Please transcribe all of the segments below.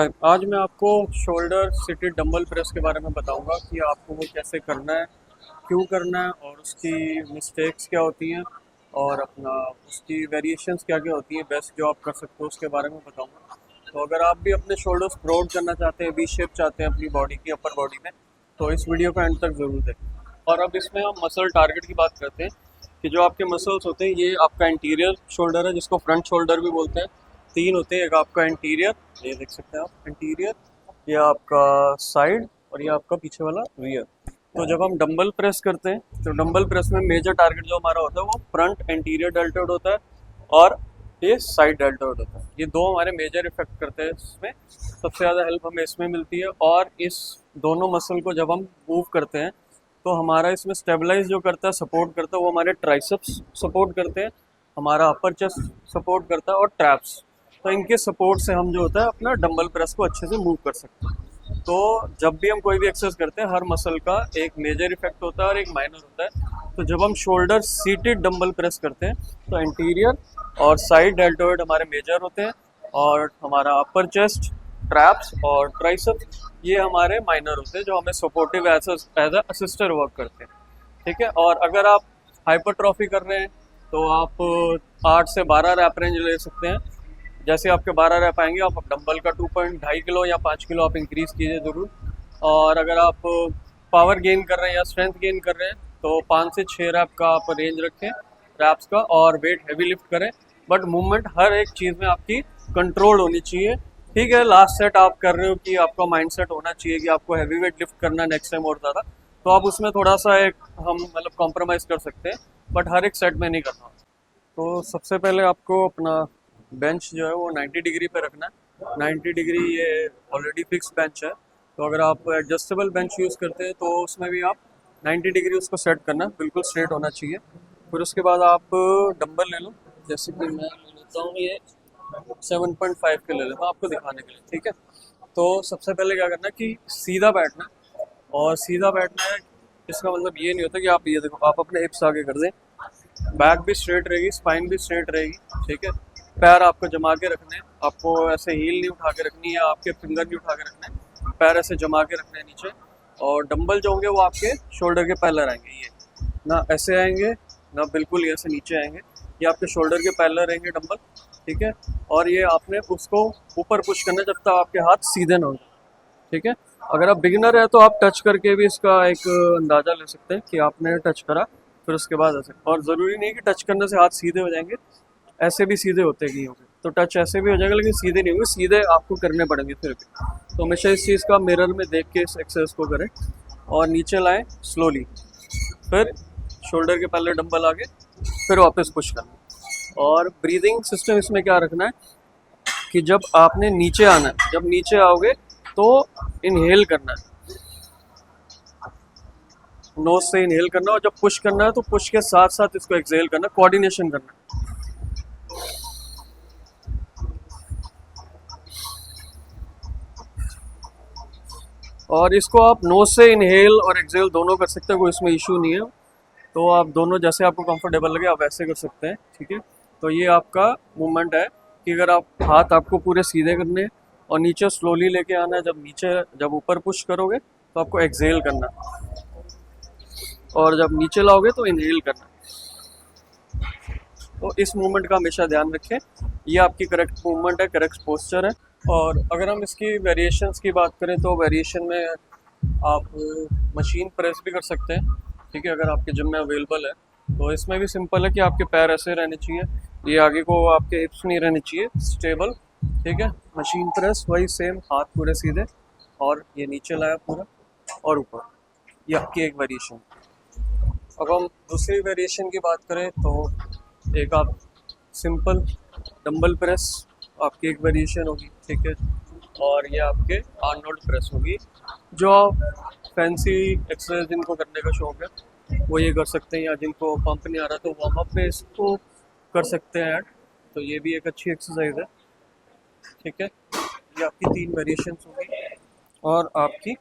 आज मैं आपको शोल्डर सीटेड डंबल प्रेस के बारे में बताऊंगा कि आपको वो कैसे करना है, क्यों करना है और उसकी मिस्टेक्स क्या होती हैं और अपना उसकी वेरिएशंस क्या क्या होती हैं, बेस्ट जो आप कर सकते हो उसके बारे में बताऊंगा। तो अगर आप भी अपने शोल्डर्स ब्रॉड करना चाहते हैं, वी शेप चाहते हैं अपनी बॉडी की अपर बॉडी में, तो इस वीडियो को एंड तक ज़रूर देखें। और अब इसमें हम मसल टारगेट की बात करते हैं कि जो आपके मसल्स होते हैं, ये आपका इंटीरियर शोल्डर है जिसको फ्रंट शोल्डर भी बोलते हैं। तीन होते हैं, एक आपका इंटीरियर, ये देख सकते हैं आप इंटीरियर, ये आपका साइड और ये आपका पीछे वाला रियर। तो जब हम डंबल प्रेस करते हैं तो डंबल प्रेस में मेजर टारगेट जो हमारा होता है वो फ्रंट एंटीरियर डेल्टॉइड होता है और ये साइड डेल्टॉइड होता है। ये दो हमारे मेजर इफेक्ट करते हैं, इसमें सबसे ज़्यादा हेल्प हमें इसमें मिलती है। और इस दोनों मसल को जब हम मूव करते हैं तो हमारा इसमें स्टेबलाइज जो करता है, सपोर्ट करता है, वो हमारे ट्राइसेप्स सपोर्ट करते हैं, हमारा अपर चेस्ट सपोर्ट करता है और ट्रैप्स। तो इनके सपोर्ट से हम जो होता है अपना डंबल प्रेस को अच्छे से मूव कर सकते हैं। तो जब भी हम कोई भी एक्सरसाइज करते हैं, हर मसल का एक मेजर इफेक्ट होता है और एक माइनर होता है। तो जब हम शोल्डर सीटेड डंबल प्रेस करते हैं तो इंटीरियर और साइड डेल्टॉइड हमारे मेजर होते हैं और हमारा अपर चेस्ट, ट्रैप्स और ट्राइसेप्स ये हमारे माइनर होते हैं, जो हमें सपोर्टिव एज अ असिस्टर वर्क करते हैं। ठीक है। और अगर आप हाइपरट्रॉफी कर रहे हैं तो आप 8 से 12 रैप रेंज ले सकते हैं। जैसे आपके 12 रैप आएंगे, आप डंबल का 2.5 किलो या 5 किलो आप इंक्रीज़ कीजिए ज़रूर। और अगर आप पावर गेन कर रहे हैं या स्ट्रेंथ गेन कर रहे हैं तो 5 से 6 रैप का आप रेंज रखें रैप्स का, और वेट हैवी लिफ्ट करें। बट मूवमेंट हर एक चीज़ में आपकी कंट्रोल होनी चाहिए। ठीक है, लास्ट सेट आप कर रहे हो कि आपका माइंड सेट होना चाहिए कि आपको हैवी वेट लिफ्ट करना है नेक्स्ट टाइम और ज़्यादा, तो आप उसमें थोड़ा सा एक हम मतलब कॉम्प्रोमाइज़ कर सकते हैं, बट हर एक सेट में नहीं करना। तो सबसे पहले आपको अपना बेंच जो है वो 90 डिग्री पे रखना है। 90 डिग्री ये ऑलरेडी फिक्स बेंच है, तो अगर आप एडजस्टेबल बेंच यूज़ करते हैं तो उसमें भी आप 90 डिग्री उसको सेट करना, बिल्कुल स्ट्रेट होना चाहिए। फिर उसके बाद आप डंबल ले लो, जैसे कि मैं ले लेता हूँ ये 7.5 के ले लेता हूँ आपको दिखाने के लिए। ठीक है। तो सबसे पहले क्या करना है कि सीधा बैठना है। और सीधा बैठना है, इसका मतलब ये नहीं होता कि आप ये देखो आप अपने हिप्स आगे कर दें, बैक भी स्ट्रेट रहेगी, स्पाइन भी स्ट्रेट रहेगी। ठीक है। पैर आपको जमा के रखने हैं, आपको ऐसे हील नहीं उठा के रखनी है, आपके फिंगर नहीं उठा के रखने हैं, पैर ऐसे जमा के रखने हैं नीचे। और डंबल जो होंगे वो आपके शोल्डर के पैरेलल आएंगे, ये ना ऐसे आएंगे ना बिल्कुल ये ऐसे नीचे आएंगे, ये आपके शोल्डर के पैरेलल रहेंगे डंबल। ठीक है। और ये आपने उसको ऊपर पुश करना जब तक आपके हाथ सीधे ना हो जाए। ठीक है। अगर आप बिगिनर है तो आप टच करके भी इसका एक अंदाज़ा ले सकते हैं कि आपने टच करा, फिर उसके बाद ऐसे। और ज़रूरी नहीं कि टच करने से हाथ सीधे हो जाएंगे, ऐसे भी सीधे होते हैं कहीं, तो टच ऐसे भी हो जाएगा लेकिन सीधे नहीं होंगे, सीधे आपको करने पड़ेंगे फिर भी। तो हमेशा इस चीज़ का मिरर में देख के इस एक्सरसाइज को करें। और नीचे लाएं स्लोली, फिर शोल्डर के पहले डंबल आगे, फिर वापस पुश करना। और ब्रीदिंग सिस्टम इसमें क्या रखना है कि जब आपने नीचे आना है, जब नीचे आओगे तो इनहेल करना है, नोज से इनहेल करना है, और जब पुश करना है तो पुश के साथ साथ इसको एक्सहेल करना, कोऑर्डिनेशन करना है। और इसको आप नोज से इनहेल और एक्सहेल दोनों कर सकते हैं, कोई इसमें इशू नहीं है। तो आप दोनों जैसे आपको कंफर्टेबल लगे आप वैसे कर सकते हैं। ठीक है। तो ये आपका मूवमेंट है कि अगर आप हाथ आपको पूरे सीधे करने हैं और नीचे स्लोली लेके आना है, जब नीचे जब ऊपर पुश करोगे तो आपको एक्सहेल करना है, और जब नीचे लाओगे तो इनहेल करना है। तो इस मूवमेंट का हमेशा ध्यान रखें, ये आपकी करेक्ट मूवमेंट है, करेक्ट पोस्चर है। और अगर हम इसकी वेरिएशंस की बात करें तो वेरिएशन में आप मशीन प्रेस भी कर सकते हैं। ठीक है, अगर आपके जिम में अवेलेबल है तो इसमें भी सिंपल है कि आपके पैर ऐसे रहने चाहिए, ये आगे को आपके हिप्स नहीं रहने चाहिए, स्टेबल। ठीक है। मशीन प्रेस वही सेम, हाथ पूरे सीधे और ये नीचे लाया पूरा और ऊपर, ये आपकी एक वेरिएशन। अब हम दूसरी वेरिएशन की बात करें तो एक आप सिंपल डंबल प्रेस आपकी एक वेरिएशन होगी। ठीक है। और ये आपके आर्नोल्ड प्रेस होगी। जो फैंसी एक्सरसाइज जिनको करने का शौक है वो ये कर सकते हैं, या जिनको पंप नहीं आ रहा तो वार्म अप में इसको कर सकते हैं ऐड। तो ये भी एक अच्छी एक्सरसाइज है। ठीक है। ये आपकी 3 वेरिएशन होगी। और आपकी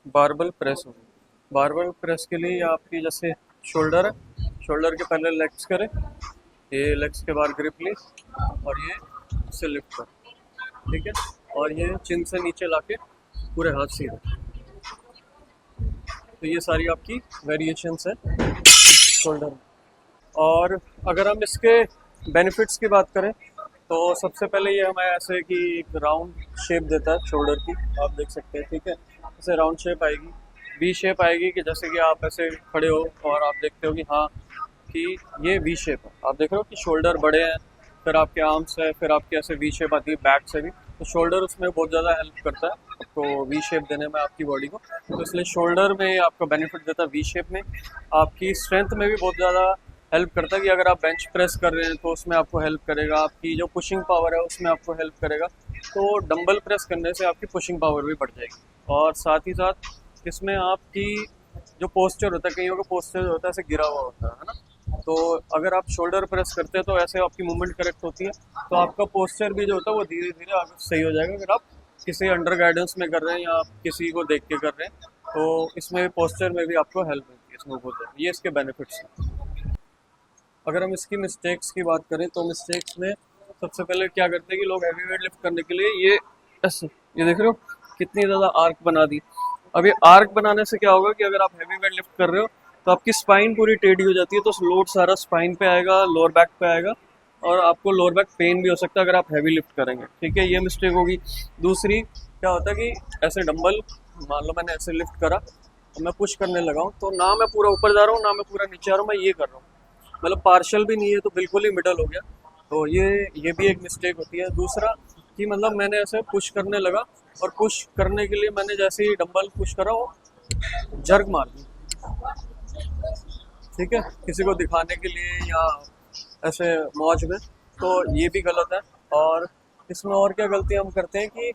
बारबल प्रेस होगी। बारबल प्रेस के लिए आपकी जैसे शोल्डर है, शोल्डर के पहले लेग्स करें, ये लेग्स के बाद ग्रिप ली और ये से लिफ्ट कर। ठीक है। और ये चिन से नीचे लाके पूरे हाथ सीधे। तो ये सारी आपकी वेरिएशंस है शोल्डर में। और अगर हम इसके बेनिफिट्स की बात करें तो सबसे पहले ये हमें ऐसे कि एक राउंड शेप देता है शोल्डर की, आप देख सकते हैं, ठीक है। ऐसे राउंड शेप आएगी, वी शेप आएगी कि जैसे कि आप ऐसे खड़े हो और आप देखते हो कि हाँ कि ये वी शेप है, आप देख रहे हो कि शोल्डर बड़े हैं, फिर आपके आर्म्स है, फिर आपके ऐसे वी शेप आती है बैक से भी, तो शोल्डर उसमें बहुत ज़्यादा हेल्प करता है आपको वी शेप देने में आपकी बॉडी को। तो इसलिए शोल्डर में आपको बेनिफिट देता है वी शेप में। आपकी स्ट्रेंथ में भी बहुत ज़्यादा हेल्प करता है कि अगर आप बेंच प्रेस कर रहे हैं तो उसमें आपको हेल्प करेगा, आपकी जो पुशिंग पावर है उसमें आपको हेल्प करेगा। तो डंबल प्रेस करने से आपकी पुशिंग पावर भी बढ़ जाएगी। और साथ ही साथ इसमें आपकी जो पोस्चर होता है, कईयों का पोस्चर होता है ऐसे गिरा हुआ होता है ना, तो अगर आप शोल्डर प्रेस करते हैं तो ऐसे आपकी मूवमेंट करेक्ट होती है, तो आपका पोस्चर भी जो होता है वो धीरे धीरे आगे सही हो जाएगा। अगर आप किसी अंडर गाइडेंस में कर रहे हैं या आप किसी को देख के कर रहे हैं तो इसमें पोस्चर में भी आपको हेल्प मिलती है इसमें बहुत ज़्यादा। ये इसके बेनिफिट्स हैं। अगर हम इसकी मिस्टेक्स की बात करें तो मिस्टेक्स में सबसे पहले क्या करते हैं कि लोग हैवी वेट लिफ्ट करने के लिए ये ऐसे, ये देख रहे हो कितनी ज़्यादा आर्क बना दी। अब ये आर्क बनाने से क्या होगा कि अगर आप हैवी वेट लिफ्ट कर रहे हो तो आपकी स्पाइन पूरी टेढ़ी हो जाती है, तो लोड सारा स्पाइन पे आएगा, लोअर बैक पे आएगा और आपको लोअर बैक पेन भी हो सकता है अगर आप हैवी लिफ्ट करेंगे, ठीक है। ये मिस्टेक होगी। दूसरी क्या होता है कि ऐसे डंबल मान लो मैंने ऐसे लिफ्ट करा और मैं पुश करने लगा हूँ, तो ना मैं पूरा ऊपर जा रहा हूँ ना मैं पूरा नीचे आ रहा हूँ, मैं ये कर रहा हूँ, मतलब पार्शल भी नहीं है, तो बिल्कुल ही मिडल हो गया। तो ये भी एक मिस्टेक होती है। दूसरा कि मतलब मैंने ऐसे पुश करने लगा और पुश करने के लिए मैंने जैसे ही डंबल पुश करा वो जर्क मार दी, ठीक है, किसी को दिखाने के लिए या ऐसे मौज में, तो ये भी गलत है। और इसमें और क्या गलती हम करते हैं कि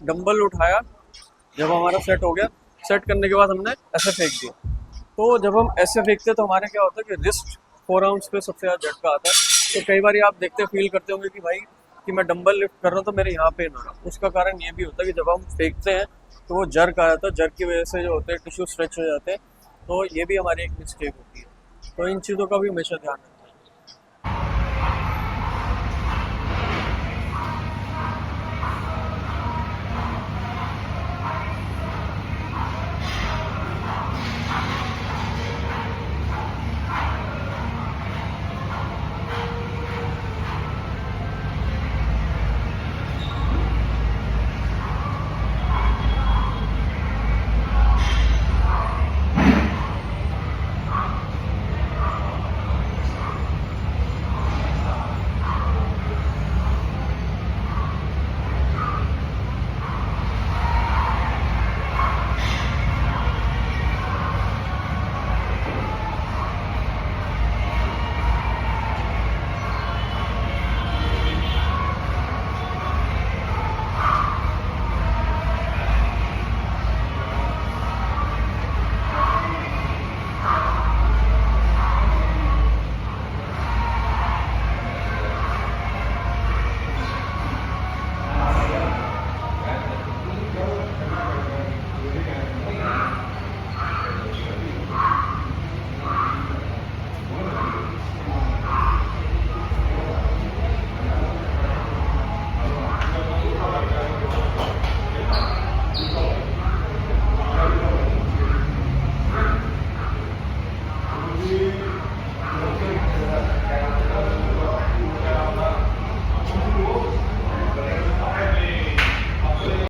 डंबल उठाया, जब हमारा सेट हो गया, सेट करने के बाद हमने ऐसे फेंक दिया, तो जब हम ऐसे फेंकते हैं तो हमारे क्या होता है कि रिस्ट फोर आर्म्स पे सबसे ज़्यादा झटका आता है। तो कई बार आप देखते फील करते होंगे कि भाई कि मैं डंबल लिफ्ट कर रहा हूँ तो मेरे यहाँ पे ना, उसका कारण ये भी होता है कि जब हम फेंकते हैं तो वो जर्क आ जाता है, जर्क की वजह से जो होते हैं टिश्यू स्ट्रेच हो जाते हैं, तो ये भी हमारी एक मिस्टेक होती है। तो इन चीज़ों का भी हमेशा ध्यान रखना।